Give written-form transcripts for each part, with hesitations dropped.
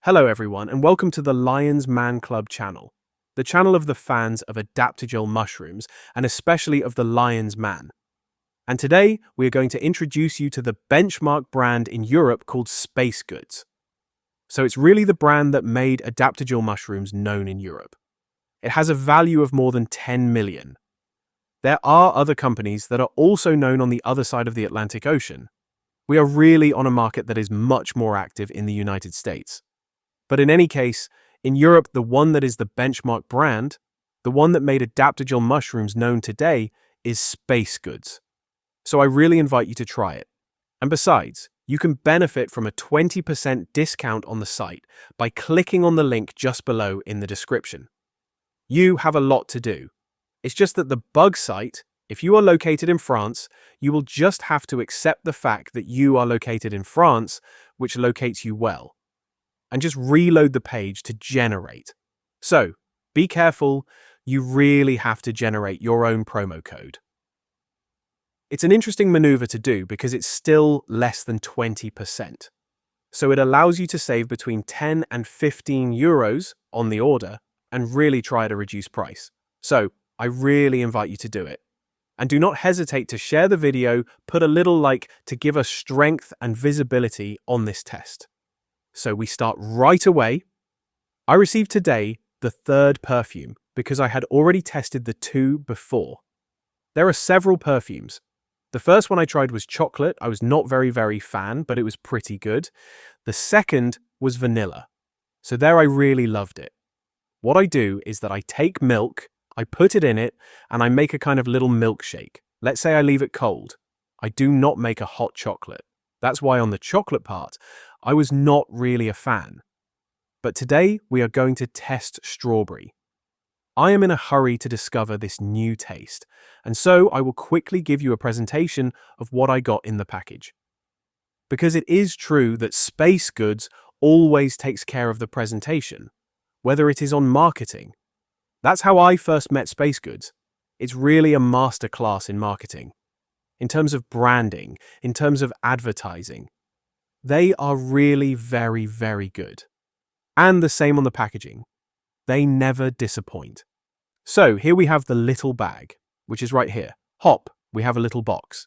Hello everyone and welcome to the Lions Man Club channel, the channel of the fans of adaptogenic mushrooms and especially of the Lions Man. And today we are going to introduce you to the benchmark brand in Europe called Spacegoods. So it's really the brand that made adaptogenic mushrooms known in Europe. It has a value of more than 10 million. There are other companies that are also known on the other side of the Atlantic Ocean. We are really on a market that is much more active in the United States. But in any case, in Europe, the one that is the benchmark brand, the one that made adaptogenic mushrooms known today, is Spacegoods. So I really invite you to try it. And besides, you can benefit from a 20% discount on the site by clicking on the link just below in the description. You have a lot to do. It's just that the bug site, if you are located in France, you will just have to accept the fact that you are located in France, which locates you well, and just reload the page to generate. So, be careful, you really have to generate your own promo code. It's an interesting maneuver to do because it's still less than 20%. So it allows you to save between 10 and 15 euros on the order and really try at a reduced price. So, I really invite you to do it. And do not hesitate to share the video, put a little like to give us strength and visibility on this test. So we start right away. I received today the third perfume because I had already tested the two before. There are several perfumes. The first one I tried was chocolate. I was not very fan, but it was pretty good. The second was vanilla. So there I really loved it. What I do is that I take milk, I put it in it, and I make a kind of little milkshake. Let's say I leave it cold. I do not make a hot chocolate. That's why on the chocolate part, I was not really a fan. But today we are going to test strawberry. I am in a hurry to discover this new taste, and so I will quickly give you a presentation of what I got in the package. Because it is true that Spacegoods always takes care of the presentation, whether it is on marketing. That's how I first met Spacegoods. It's really a masterclass in marketing. In terms of branding, in terms of advertising. They are really very good. And the same on the packaging. They never disappoint. So here we have the little bag, which is right here. Hop, we have a little box.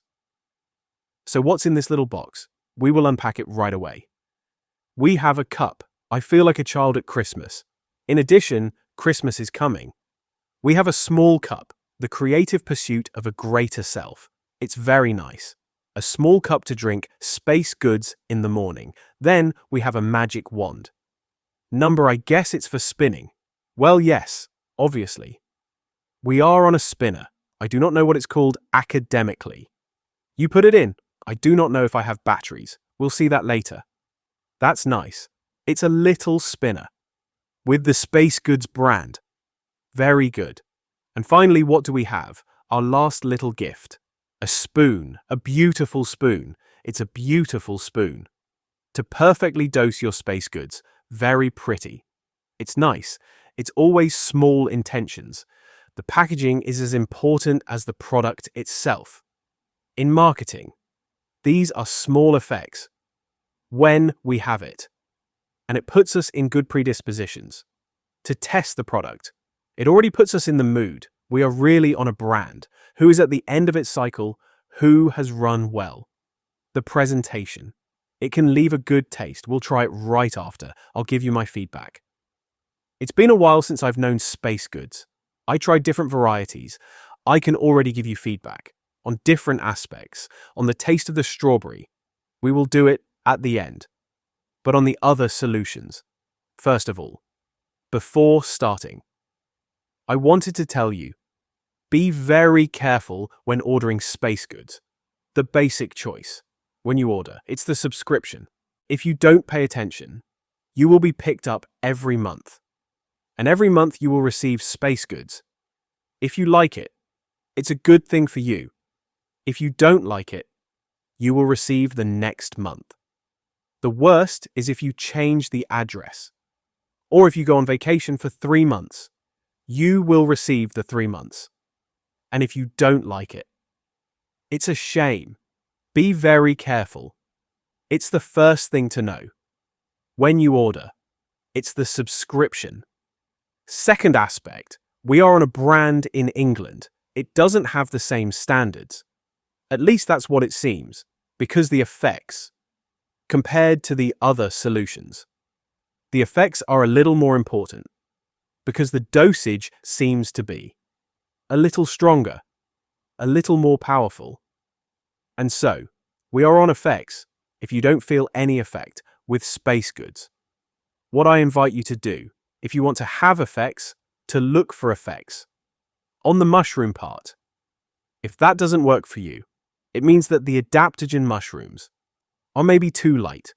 So what's in this little box? We will unpack it right away. We have a cup. I feel like a child at Christmas. In addition, Christmas is coming. We have a small cup, the creative pursuit of a greater self. It's very nice. A small cup to drink Spacegoods in the morning. Then we have a magic wand. Number, I guess it's for spinning. Well, yes, obviously. We are on a spinner. I do not know what it's called academically. You put it in. I do not know if I have batteries. We'll see that later. That's nice. It's a little spinner. With the Spacegoods brand. Very good. And finally, what do we have? Our last little gift. A spoon. A beautiful spoon. It's a beautiful spoon. To perfectly dose your Spacegoods. Very pretty. It's nice. It's always small intentions. The packaging is as important as the product itself. In marketing, these are small effects. When we have it. And it puts us in good predispositions to test the product. It already puts us in the mood. We are really on a brand. Who is at the end of its cycle? Who has run well? The presentation. It can leave a good taste. We'll try it right after. I'll give you my feedback. It's been a while since I've known Spacegoods. I tried different varieties. I can already give you feedback on different aspects, on the taste of the strawberry. We will do it at the end. But on the other solutions. First of all, before starting, I wanted to tell you, be very careful when ordering Spacegoods. The basic choice. When you order, it's the subscription. If you don't pay attention, you will be picked up every month. And every month you will receive Spacegoods. If you like it, it's a good thing for you. If you don't like it, you will receive the next month. The worst is if you change the address. Or if you go on vacation for 3 months, you will receive the 3 months. And if you don't like it, it's a shame. Be very careful. It's the first thing to know. When you order, It's the subscription. Second aspect, we are on a brand in England. It doesn't have the same standards. At least that's what it seems, because the effects, compared to the other solutions. The effects are a little more important, because the dosage seems to be a little stronger, a little more powerful. And so, we are on effects, if you don't feel any effect, with Spacegoods. What I invite you to do, if you want to have effects, to look for effects. On the mushroom part, if that doesn't work for you, it means that the adaptogen mushrooms are maybe too light.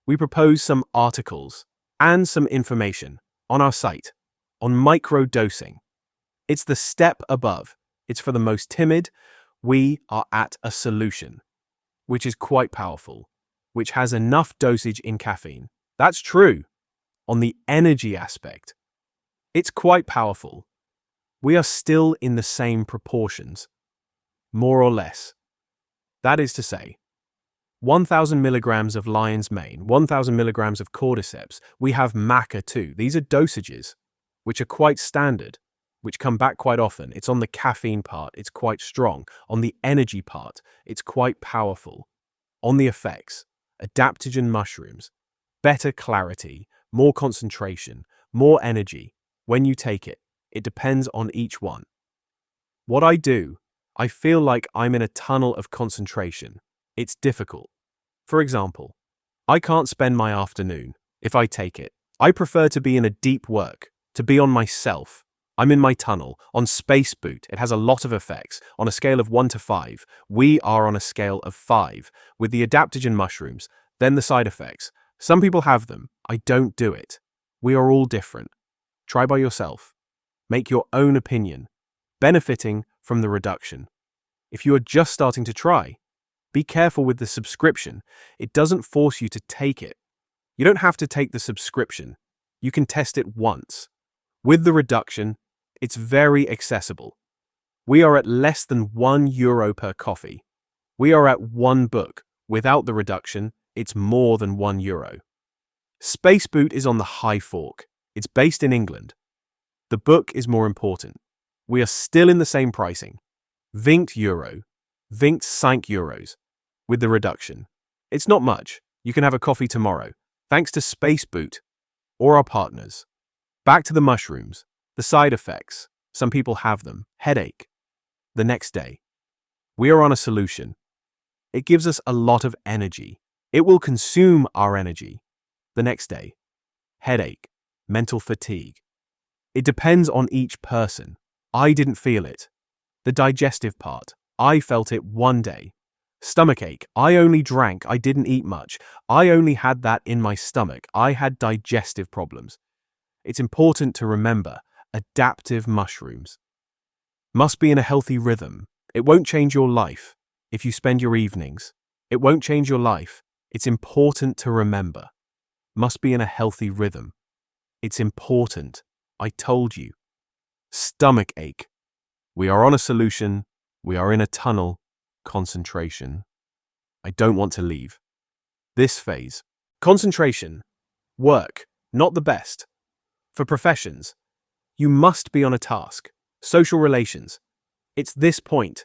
We propose some articles and some information on our site on microdosing. It's the step above. It's for the most timid. We are at a solution, which is quite powerful, which has enough dosage in caffeine. That's true. On the energy aspect, it's quite powerful. We are still in the same proportions, more or less. That is to say, 1,000 milligrams of lion's mane, 1,000 milligrams of cordyceps. We have maca too. These are dosages, which are quite standard, which come back quite often. It's on the caffeine part, it's quite strong. On the energy part, it's quite powerful. On the effects, adaptogen mushrooms, better clarity, more concentration, more energy. When you take it, it depends on each one. What I do, I feel like I'm in a tunnel of concentration. It's difficult. For example, I can't spend my afternoon if I take it. I prefer to be in a deep work, to be on myself. I'm in my tunnel. On Spacegoods, it has a lot of effects. On a scale of 1 to 5, we are on a scale of 5. With the adaptogen mushrooms, then the side effects. Some people have them. I don't do it. We are all different. Try by yourself. Make your own opinion, benefiting from the reduction. If you are just starting to try, be careful with the subscription. It doesn't force you to take it. You don't have to take the subscription. You can test it once. With the reduction, it's very accessible. We are at less than €1 per coffee. We are at 1 book. Without the reduction, it's more than €1. Spacegoods is on the high fork. It's based in England. The book is more important. We are still in the same pricing. €20, 25 euros. With the reduction, it's not much. You can have a coffee tomorrow, thanks to Spacegoods or our partners. Back to the mushrooms, the side effects. Some people have them. Headache. The next day, we are on a solution. It gives us a lot of energy. It will consume our energy. The next day, headache, mental fatigue. It depends on each person. I didn't feel it. The digestive part, I felt it one day. Stomachache, I only drank, I didn't eat much. I only had that in my stomach. I had digestive problems. It's important to remember, adaptive mushrooms must be in a healthy rhythm. It won't change your life if you spend your evenings. It won't change your life. It's important to remember. Must be in a healthy rhythm. It's important. I told you. Stomach ache. We are on a solution. We are in a tunnel. Concentration. I don't want to leave. This phase. Concentration. Work. Not the best. For professions, you must be on a task. Social relations. It's this point.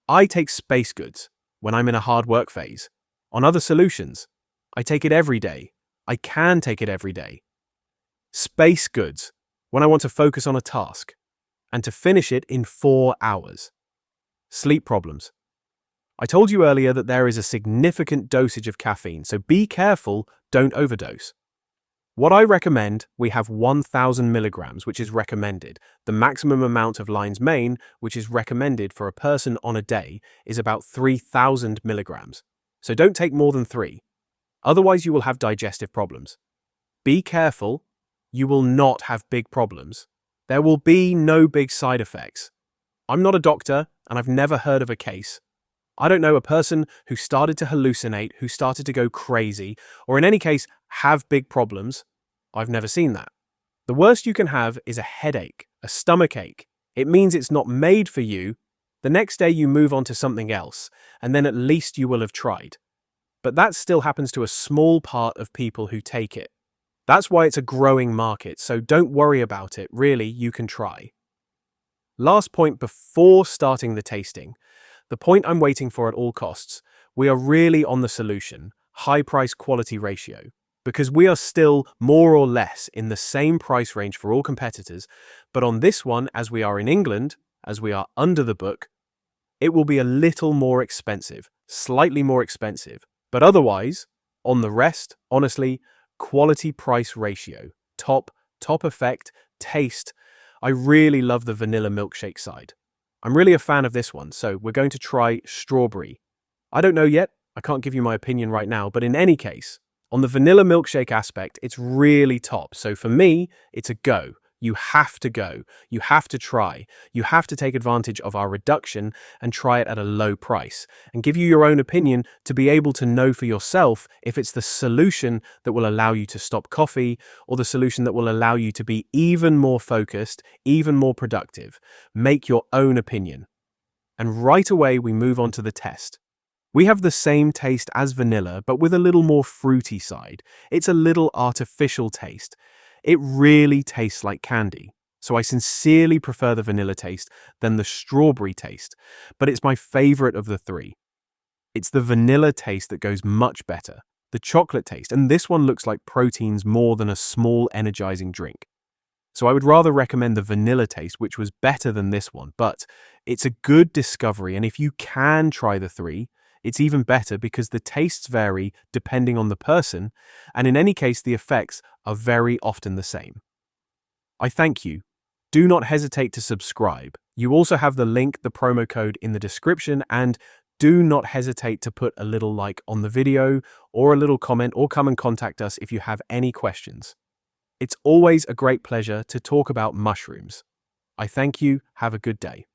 I take Spacegoods when I'm in a hard work phase. On other solutions, I take it every day. I can take it every day. Spacegoods when I want to focus on a task and to finish it in 4 hours. Sleep problems. I told you earlier that there is a significant dosage of caffeine, so be careful, don't overdose. What I recommend, we have 1,000 milligrams, which is recommended. The maximum amount of lion's mane, which is recommended for a person on a day, is about 3,000 milligrams. So don't take more than 3. Otherwise, you will have digestive problems. Be careful. You will not have big problems. There will be no big side effects. I'm not a doctor, and I've never heard of a case. I don't know a person who started to hallucinate, who started to go crazy, or in any case, have big problems. I've never seen that. The worst you can have is a headache, a stomach ache. It means it's not made for you. The next day you move on to something else, and then at least you will have tried. But that still happens to a small part of people who take it. That's why it's a growing market, so don't worry about it. Really, you can try. Last point before starting the tasting, the point I'm waiting for at all costs, we are really on the solution, high price quality ratio. Because we are still more or less in the same price range for all competitors, but on this one, as we are in England, as we are under the book, it will be a little more expensive, slightly more expensive. But otherwise, on the rest, honestly, quality price ratio, top effect, taste. I really love the vanilla milkshake side. I'm really a fan of this one, so we're going to try strawberry. I don't know yet, I can't give you my opinion right now, but in any case, on the vanilla milkshake aspect, it's really top. So for me, it's a go. You have to go. You have to try. You have to take advantage of our reduction and try it at a low price and give you your own opinion to be able to know for yourself if it's the solution that will allow you to stop coffee or the solution that will allow you to be even more focused, even more productive. Make your own opinion. And right away, we move on to the test. We have the same taste as vanilla, but with a little more fruity side. It's a little artificial taste. It really tastes like candy. So I sincerely prefer the vanilla taste than the strawberry taste, but it's my favorite of the three. It's the vanilla taste that goes much better, the chocolate taste, and this one looks like proteins more than a small energizing drink. So I would rather recommend the vanilla taste, which was better than this one, but it's a good discovery, and if you can try the three, it's even better because the tastes vary depending on the person, and in any case, the effects are very often the same. I thank you. Do not hesitate to subscribe. You also have the link, the promo code in the description, and do not hesitate to put a little like on the video or a little comment or come and contact us if you have any questions. It's always a great pleasure to talk about mushrooms. I thank you. Have a good day.